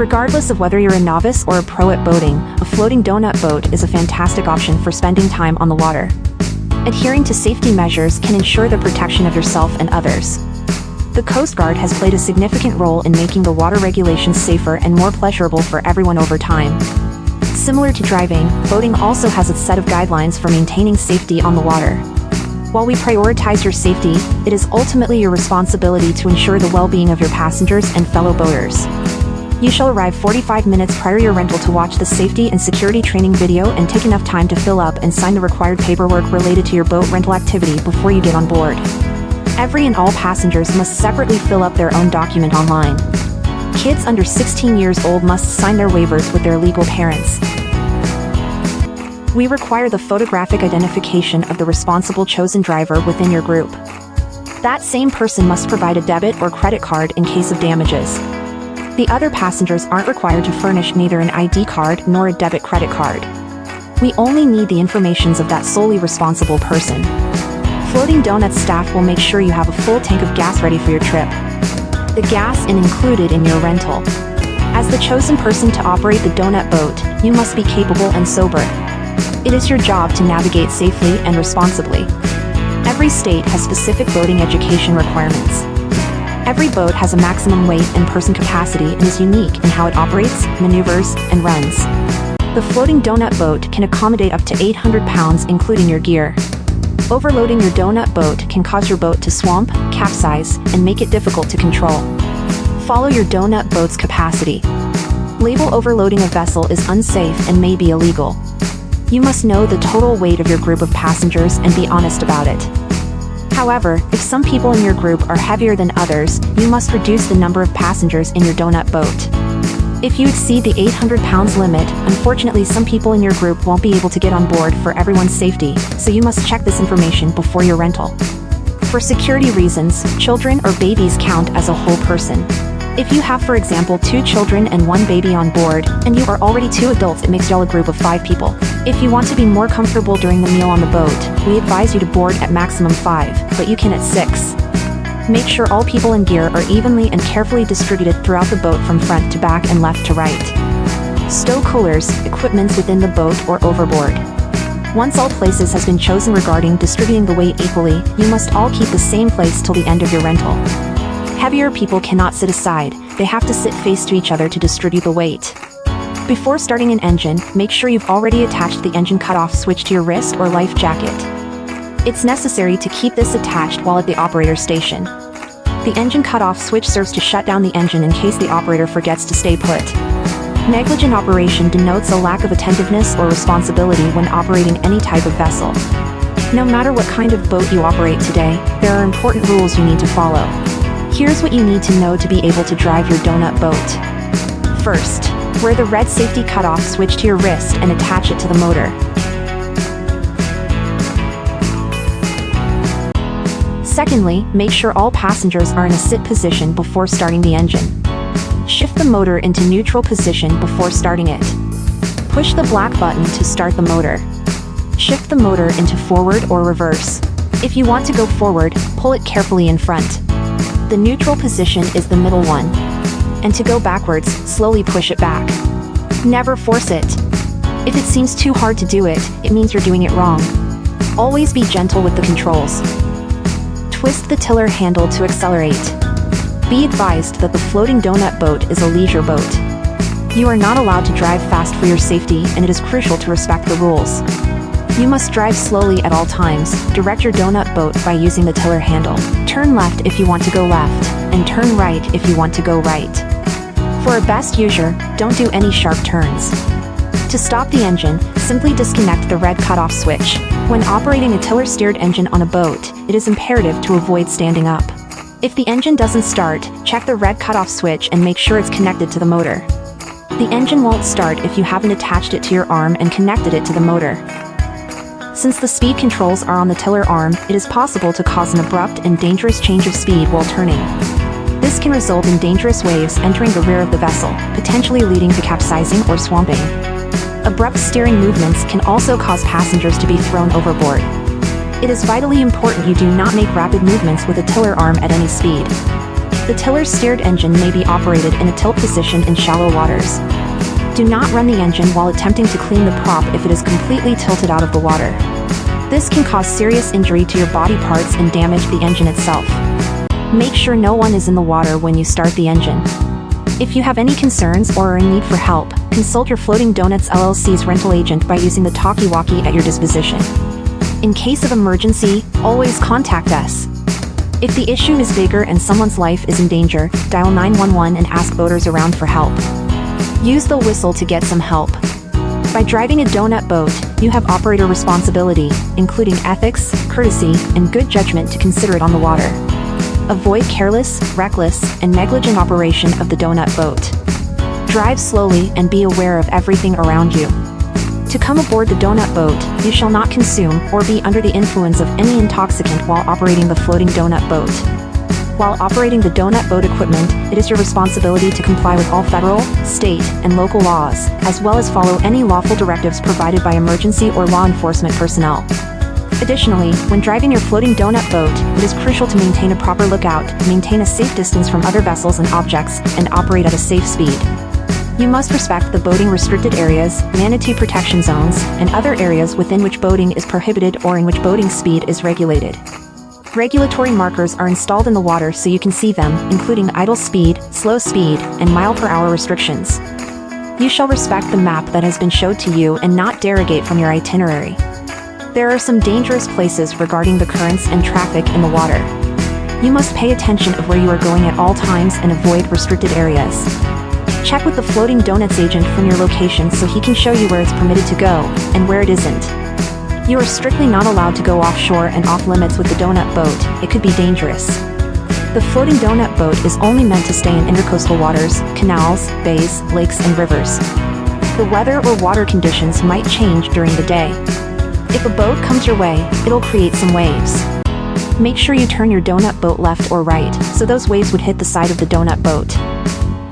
Regardless of whether you're a novice or a pro at boating, a floating donut boat is a fantastic option for spending time on the water. Adhering to safety measures can ensure the protection of yourself and others. The Coast Guard has played a significant role in making the water regulations safer and more pleasurable for everyone over time. Similar to driving, boating also has a set of guidelines for maintaining safety on the water. While we prioritize your safety, it is ultimately your responsibility to ensure the well-being of your passengers and fellow boaters. You shall arrive 45 minutes prior to your rental to watch the safety and security training video and take enough time to fill up and sign the required paperwork related to your boat rental activity before you get on board. Every and all passengers must separately fill up their own document online. Kids under 16 years old must sign their waivers with their legal parents. We require the photographic identification of the responsible chosen driver within your group. That same person must provide a debit or credit card in case of damages. The other passengers aren't required to furnish neither an ID card nor a debit credit card. We only need the information of that solely responsible person. Floating Donuts staff will make sure you have a full tank of gas ready for your trip. The gas is included in your rental. As the chosen person to operate the donut boat, you must be capable and sober. It is your job to navigate safely and responsibly. Every state has specific boating education requirements. Every boat has a maximum weight and person capacity and is unique in how it operates, maneuvers, and runs. The floating donut boat can accommodate up to 800 pounds including your gear. Overloading your donut boat can cause your boat to swamp, capsize, and make it difficult to control. Follow your donut boat's capacity. Label overloading a vessel is unsafe and may be illegal. You must know the total weight of your group of passengers and be honest about it. However, if some people in your group are heavier than others, you must reduce the number of passengers in your donut boat. If you exceed the 800 pounds limit, unfortunately some people in your group won't be able to get on board for everyone's safety, so you must check this information before your rental. For security reasons, children or babies count as a whole person. If you have, for example, 2 children and 1 baby on board, and you are already 2 adults, it makes y'all a group of 5 people. If you want to be more comfortable during the meal on the boat, we advise you to board at maximum 5, but you can at 6. Make sure all people and gear are evenly and carefully distributed throughout the boat from front to back and left to right. Stow coolers, equipments within the boat or overboard. Once all places has been chosen regarding distributing the weight equally, you must all keep the same place till the end of your rental. Heavier people cannot sit aside, they have to sit face to each other to distribute the weight. Before starting an engine, make sure you've already attached the engine cutoff switch to your wrist or life jacket. It's necessary to keep this attached while at the operator station. The engine cutoff switch serves to shut down the engine in case the operator forgets to stay put. Negligent operation denotes a lack of attentiveness or responsibility when operating any type of vessel. No matter what kind of boat you operate today, there are important rules you need to follow. Here's what you need to know to be able to drive your donut boat. First, wear the red safety cutoff switch to your wrist and attach it to the motor. Secondly, make sure all passengers are in a sit position before starting the engine. Shift the motor into neutral position before starting it. Push the black button to start the motor. Shift the motor into forward or reverse. If you want to go forward, pull it carefully in front. The neutral position is the middle one. And to go backwards, slowly push it back. Never force it. If it seems too hard to do it, it means you're doing it wrong. Always be gentle with the controls. Twist the tiller handle to accelerate. Be advised that the floating donut boat is a leisure boat. You are not allowed to drive fast for your safety, and it is crucial to respect the rules. You must drive slowly at all times. Direct your donut boat by using the tiller handle. Turn left if you want to go left, and turn right if you want to go right. For a best user, don't do any sharp turns. To stop the engine, simply disconnect the red cutoff switch. When operating a tiller-steered engine on a boat, it is imperative to avoid standing up. If the engine doesn't start, check the red cutoff switch and make sure it's connected to the motor. The engine won't start if you haven't attached it to your arm and connected it to the motor. Since the speed controls are on the tiller arm, it is possible to cause an abrupt and dangerous change of speed while turning. This can result in dangerous waves entering the rear of the vessel, potentially leading to capsizing or swamping. Abrupt steering movements can also cause passengers to be thrown overboard. It is vitally important you do not make rapid movements with a tiller arm at any speed. The tiller-steered engine may be operated in a tilt position in shallow waters. Do not run the engine while attempting to clean the prop if it is completely tilted out of the water. This can cause serious injury to your body parts and damage the engine itself. Make sure no one is in the water when you start the engine. If you have any concerns or are in need for help, consult your Floating Donuts LLC's rental agent by using the talkie-walkie at your disposition. In case of emergency, always contact us. If the issue is bigger and someone's life is in danger, dial 911 and ask boaters around for help. Use the whistle to get some help. By driving a donut boat, you have operator responsibility, including ethics, courtesy, and good judgment to consider it on the water. Avoid careless, reckless, and negligent operation of the donut boat. Drive slowly and be aware of everything around you. To come aboard the donut boat, you shall not consume or be under the influence of any intoxicant while operating the floating donut boat. While operating the donut boat equipment, it is your responsibility to comply with all federal, state, and local laws, as well as follow any lawful directives provided by emergency or law enforcement personnel. Additionally, when driving your floating donut boat, it is crucial to maintain a proper lookout, maintain a safe distance from other vessels and objects, and operate at a safe speed. You must respect the boating restricted areas, manatee protection zones, and other areas within which boating is prohibited or in which boating speed is regulated. Regulatory markers are installed in the water so you can see them, including idle speed, slow speed, and mile-per-hour restrictions. You shall respect the map that has been showed to you and not derogate from your itinerary. There are some dangerous places regarding the currents and traffic in the water. You must pay attention of where you are going at all times and avoid restricted areas. Check with the Floating Donuts agent from your location so he can show you where it's permitted to go, and where it isn't. You are strictly not allowed to go offshore and off limits with the donut boat, it could be dangerous. The floating donut boat is only meant to stay in intercoastal waters, canals, bays, lakes, and rivers. The weather or water conditions might change during the day. If a boat comes your way, it'll create some waves. Make sure you turn your donut boat left or right, so those waves would hit the side of the donut boat.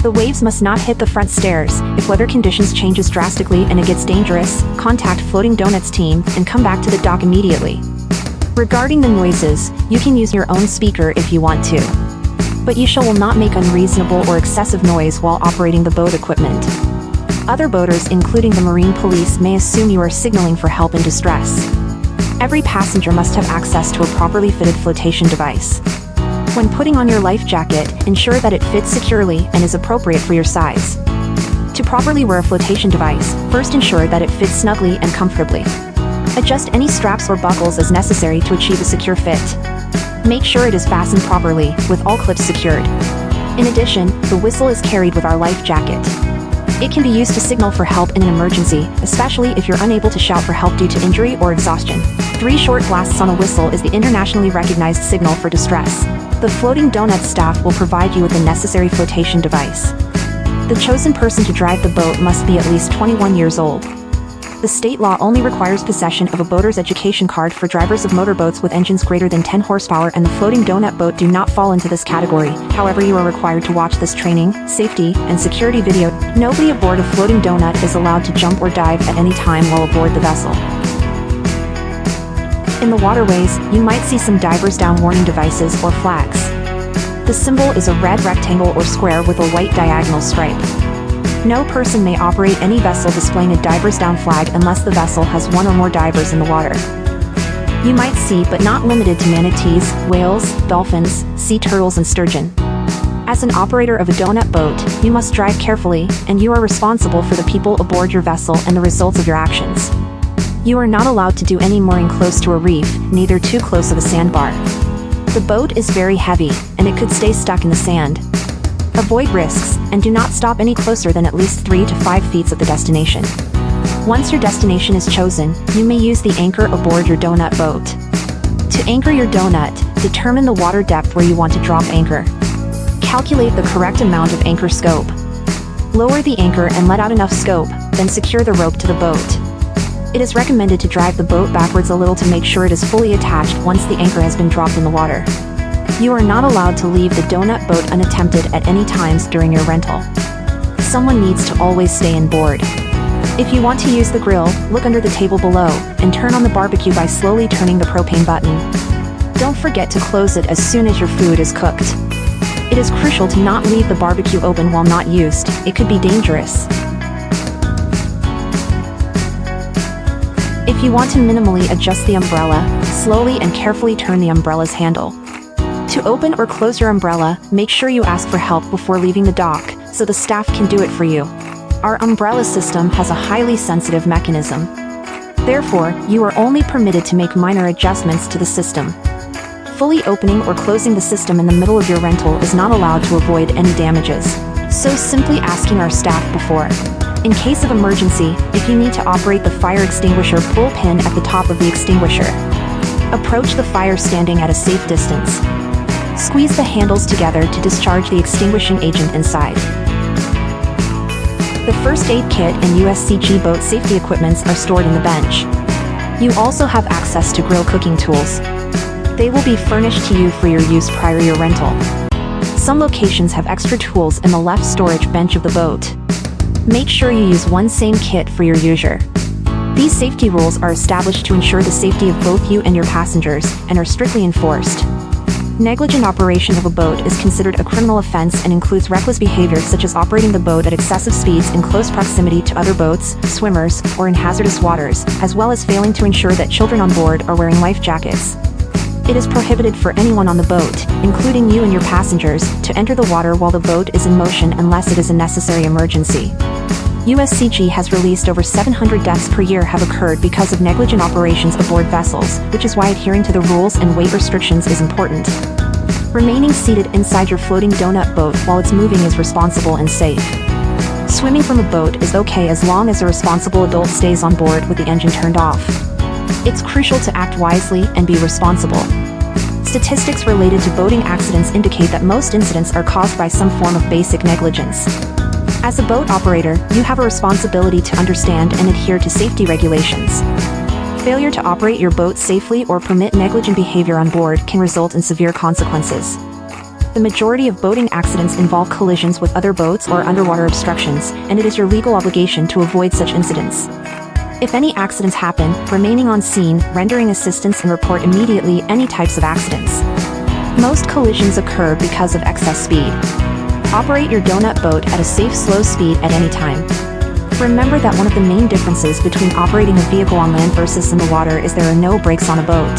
The waves must not hit the front stairs. If weather conditions changes drastically and it gets dangerous, contact Floating Donuts team and come back to the dock immediately. Regarding the noises, you can use your own speaker if you want to. But you will not make unreasonable or excessive noise while operating the boat equipment. Other boaters, including the Marine Police, may assume you are signaling for help in distress. Every passenger must have access to a properly fitted flotation device. When putting on your life jacket, ensure that it fits securely and is appropriate for your size. To properly wear a flotation device, first ensure that it fits snugly and comfortably. Adjust any straps or buckles as necessary to achieve a secure fit. Make sure it is fastened properly, with all clips secured. In addition, the whistle is carried with our life jacket. It can be used to signal for help in an emergency, especially if you're unable to shout for help due to injury or exhaustion. 3 short blasts on a whistle is the internationally recognized signal for distress. The Floating Donuts staff will provide you with the necessary flotation device. The chosen person to drive the boat must be at least 21 years old. The state law only requires possession of a boater's education card for drivers of motorboats with engines greater than 10 horsepower, and the floating donut boat do not fall into this category. However, you are required to watch this training, safety, and security video. Nobody aboard a floating donut is allowed to jump or dive at any time while aboard the vessel. In the waterways, you might see some divers down warning devices or flags. The symbol is a red rectangle or square with a white diagonal stripe. No person may operate any vessel displaying a divers down flag unless the vessel has 1 or more divers in the water. You might see, but not limited to, manatees, whales, dolphins, sea turtles, and sturgeon. As an operator of a donut boat, you must drive carefully, and you are responsible for the people aboard your vessel and the results of your actions. You are not allowed to do any mooring close to a reef, neither too close of a sandbar. The boat is very heavy, and it could stay stuck in the sand. Avoid risks, and do not stop any closer than at least 3 to 5 feet of the destination. Once your destination is chosen, you may use the anchor aboard your donut boat. To anchor your donut, determine the water depth where you want to drop anchor. Calculate the correct amount of anchor scope. Lower the anchor and let out enough scope, then secure the rope to the boat. It is recommended to drive the boat backwards a little to make sure it is fully attached once the anchor has been dropped in the water. You are not allowed to leave the donut boat unattempted at any times during your rental. Someone needs to always stay on board. If you want to use the grill, look under the table below, and turn on the barbecue by slowly turning the propane button. Don't forget to close it as soon as your food is cooked. It is crucial to not leave the barbecue open while not used. It could be dangerous. If you want to minimally adjust the umbrella, slowly and carefully turn the umbrella's handle. To open or close your umbrella, make sure you ask for help before leaving the dock, so the staff can do it for you. Our umbrella system has a highly sensitive mechanism. Therefore, you are only permitted to make minor adjustments to the system. Fully opening or closing the system in the middle of your rental is not allowed to avoid any damages. So simply asking our staff before. In case of emergency, if you need to operate the fire extinguisher pull pin at the top of the extinguisher. Approach the fire standing at a safe distance. Squeeze the handles together to discharge the extinguishing agent inside. The first aid kit and USCG boat safety equipments are stored in the bench. You also have access to grill cooking tools. They will be furnished to you for your use prior to your rental. Some locations have extra tools in the left storage bench of the boat. Make sure you use one same kit for your user. These safety rules are established to ensure the safety of both you and your passengers, and are strictly enforced. Negligent operation of a boat is considered a criminal offense and includes reckless behavior such as operating the boat at excessive speeds in close proximity to other boats, swimmers, or in hazardous waters, as well as failing to ensure that children on board are wearing life jackets. It is prohibited for anyone on the boat, including you and your passengers, to enter the water while the boat is in motion unless it is a necessary emergency. USCG has released over 700 deaths per year have occurred because of negligent operations aboard vessels, which is why adhering to the rules and weight restrictions is important. Remaining seated inside your floating donut boat while it's moving is responsible and safe. Swimming from a boat is okay as long as a responsible adult stays on board with the engine turned off. It's crucial to act wisely and be responsible. Statistics related to boating accidents indicate that most incidents are caused by some form of basic negligence. As a boat operator, you have a responsibility to understand and adhere to safety regulations. Failure to operate your boat safely or permit negligent behavior on board can result in severe consequences. The majority of boating accidents involve collisions with other boats or underwater obstructions, and it is your legal obligation to avoid such incidents. If any accidents happen, remaining on scene, rendering assistance and report immediately any types of accidents. Most collisions occur because of excess speed. Operate your donut boat at a safe, slow speed at any time. Remember that one of the main differences between operating a vehicle on land versus in the water is there are no brakes on a boat.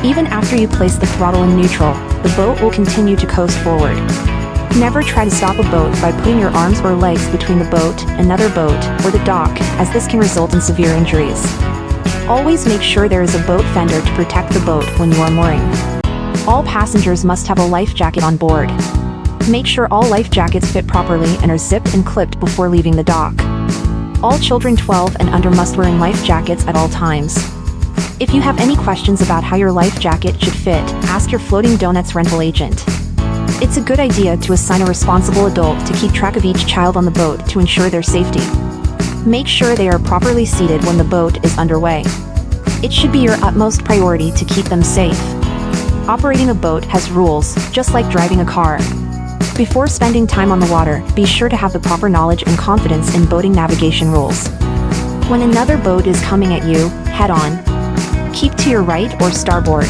Even after you place the throttle in neutral, the boat will continue to coast forward. Never try to stop a boat by putting your arms or legs between the boat, another boat, or the dock, as this can result in severe injuries. Always make sure there is a boat fender to protect the boat when you are mooring. All passengers must have a life jacket on board. Make sure all life jackets fit properly and are zipped and clipped before leaving the dock. All children 12 and under must wear life jackets at all times. If you have any questions about how your life jacket should fit, ask your Floating Donuts rental agent. It's a good idea to assign a responsible adult to keep track of each child on the boat to ensure their safety. Make sure they are properly seated when the boat is underway. It should be your utmost priority to keep them safe. Operating a boat has rules, just like driving a car. Before spending time on the water, be sure to have the proper knowledge and confidence in boating navigation rules. When another boat is coming at you, head on. Keep to your right or starboard.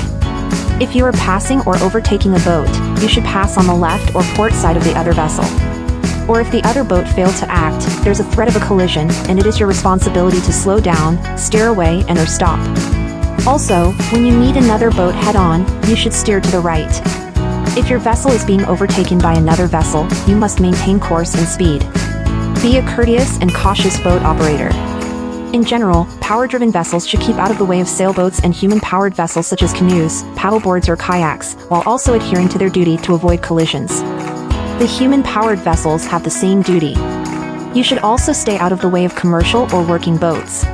If you are passing or overtaking a boat, you should pass on the left or port side of the other vessel. Or if the other boat failed to act, there's a threat of a collision, and it is your responsibility to slow down, steer away, and/or stop. Also, when you meet another boat head-on, you should steer to the right. If your vessel is being overtaken by another vessel, you must maintain course and speed. Be a courteous and cautious boat operator. In general, power-driven vessels should keep out of the way of sailboats and human-powered vessels such as canoes, paddleboards or kayaks, while also adhering to their duty to avoid collisions. The human-powered vessels have the same duty. You should also stay out of the way of commercial or working boats.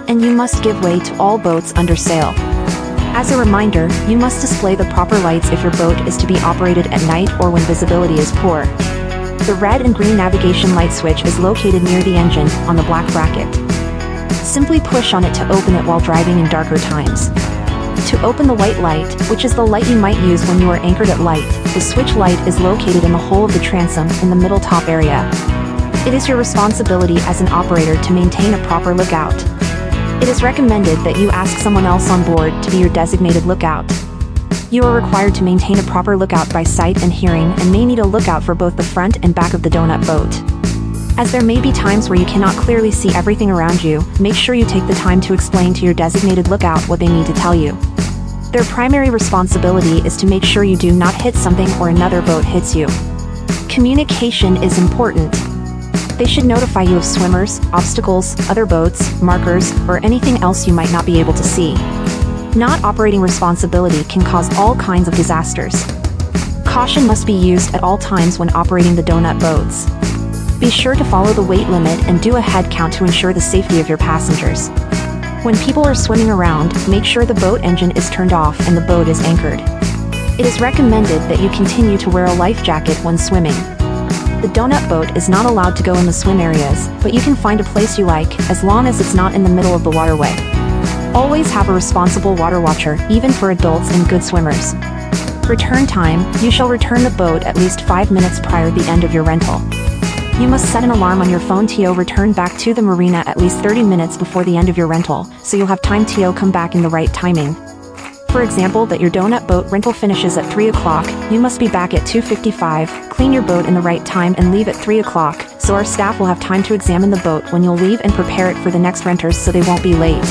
And you must give way to all boats under sail. As a reminder, you must display the proper lights if your boat is to be operated at night or when visibility is poor. The red and green navigation light switch is located near the engine, on the black bracket. Simply push on it to open it while driving in darker times. To open the white light, which is the light you might use when you are anchored at light, the switch light is located in the hole of the transom in the middle top area. It is your responsibility as an operator to maintain a proper lookout. It is recommended that you ask someone else on board to be your designated lookout. You are required to maintain a proper lookout by sight and hearing and may need a lookout for both the front and back of the donut boat. As there may be times where you cannot clearly see everything around you, make sure you take the time to explain to your designated lookout what they need to tell you. Their primary responsibility is to make sure you do not hit something or another boat hits you. Communication is important. They should notify you of swimmers, obstacles, other boats, markers, or anything else you might not be able to see. Not operating responsibility can cause all kinds of disasters. Caution must be used at all times when operating the donut boats. Be sure to follow the weight limit and do a head count to ensure the safety of your passengers. When people are swimming around, make sure the boat engine is turned off and the boat is anchored. It is recommended that you continue to wear a life jacket when swimming. The donut boat is not allowed to go in the swim areas, but you can find a place you like, as long as it's not in the middle of the waterway. Always have a responsible water watcher, even for adults and good swimmers. Return time: you shall return the boat at least 5 minutes prior to the end of your rental. You must set an alarm on your phone to return back to the marina at least 30 minutes before the end of your rental, so you'll have time to come back in the right timing. For example, that your donut boat rental finishes at 3 o'clock, you must be back at 2:55, clean your boat in the right time and leave at 3 o'clock, so our staff will have time to examine the boat when you'll leave and prepare it for the next renters so they won't be late.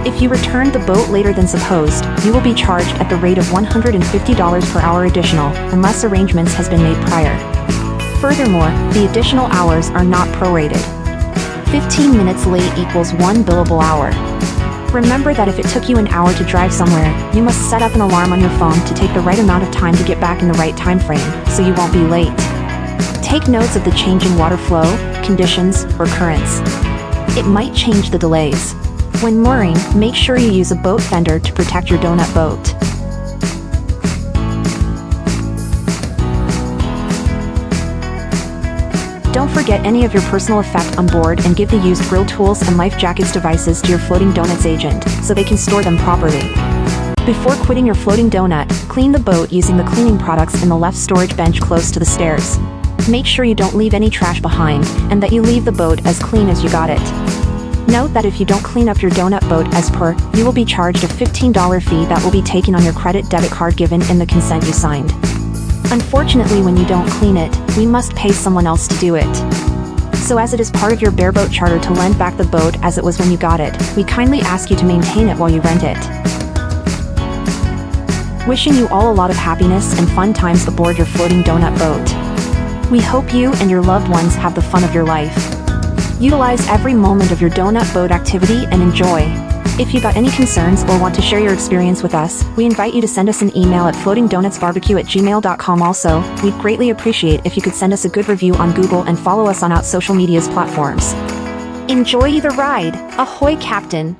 If you returned the boat later than supposed, you will be charged at the rate of $150 per hour additional, unless arrangements has been made prior. Furthermore, the additional hours are not prorated. 15 minutes late equals 1 billable hour. Remember that if it took you an hour to drive somewhere, you must set up an alarm on your phone to take the right amount of time to get back in the right time frame, so you won't be late. Take notes of the change in water flow, conditions, or currents. It might change the delays. When mooring, make sure you use a boat fender to protect your donut boat. Don't forget any of your personal effect on board and give the used grill tools and life jackets devices to your floating donuts agent, so they can store them properly. Before quitting your floating donut, clean the boat using the cleaning products in the left storage bench close to the stairs. Make sure you don't leave any trash behind, and that you leave the boat as clean as you got it. Note that if you don't clean up your donut boat as per, you will be charged a $15 fee that will be taken on your credit debit card given in the consent you signed. Unfortunately, when you don't clean it, we must pay someone else to do it. So as it is part of your bareboat charter to lend back the boat as it was when you got it, we kindly ask you to maintain it while you rent it. Wishing you all a lot of happiness and fun times aboard your floating donut boat. We hope you and your loved ones have the fun of your life. Utilize every moment of your donut boat activity and enjoy. If you got any concerns or want to share your experience with us, we invite you to send us an email at floatingdonutsbarbecue@gmail.com. Also, we'd greatly appreciate if you could send us a good review on Google and follow us on social media's platforms. Enjoy the ride! Ahoy, Captain!